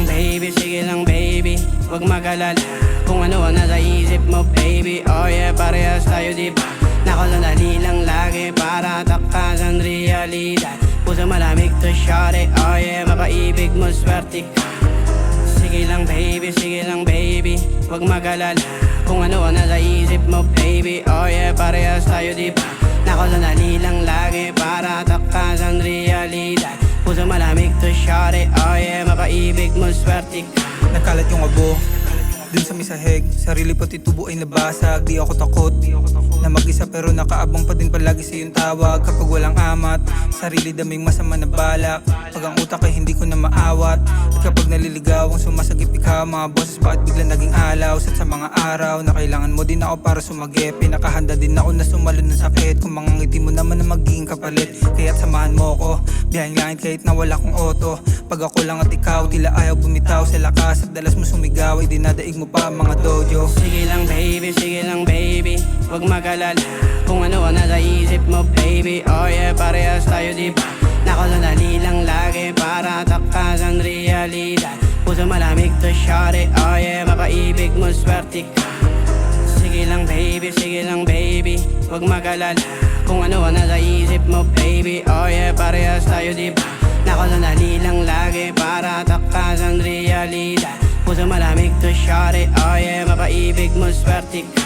sige lang baby, huwag mag-alala kung ano ang nasa isip mo baby. Oh yeah, parehas tayo diba? Nakasanali lang lagi para takasan realidad. Puso malamig to shawty, oh yeah, mapaibig mo swerte ka. Sige lang baby, huwag mag-alala kung ano ang nasa isip mo baby. Oh yeah, parehas tayo diba? Nakasanali lang lagi para takasan realidad. Puso malamig to shawty, oh yeah, mapaibig mo swerte ka. Nagkalat yung abo dun sa misaheg, sarili pati tubo ay nabasag. Di ako takot na mag-isa pero nakaabang pa din palagi sa iyong tawag. Kapag walang amat, sarili daming masama na balak. Pag ang utak ay hindi ko na maawat. At kapag naliligaw ang sumasagip ikaw, mga boses bakit bigla naging alaw. At sa mga araw na kailangan mo din ako para sumagip, pinakahanda din ako na sumalo ng sakit. Kung mga ngiti mo naman na magiging kapalit, kaya't samahan mo ko biyahing langit kahit na wala kong auto. Pag ako lang at ikaw, tila ayaw bumitaw sa lakas. At dalas mo sumigaw ay dinadaig mo pa mga dojo. Sige lang baby, huwag mag-alala kung ano ang nasa isip mo baby. Oh yeah, parehas tayo diba? Nakasanali lang lagi para takasan realidad. Puso malamig to shawty, oh yeah, mapaibig mo swerte ka. Sige lang baby, huwag mag-alala kung ano ang nasa isip mo baby. Oh yeah, parehas tayo diba? Nakasanali lang lagi para takasan realidad. Puso malamig to shawty, oh yeah, mapaibig mo swerte ka.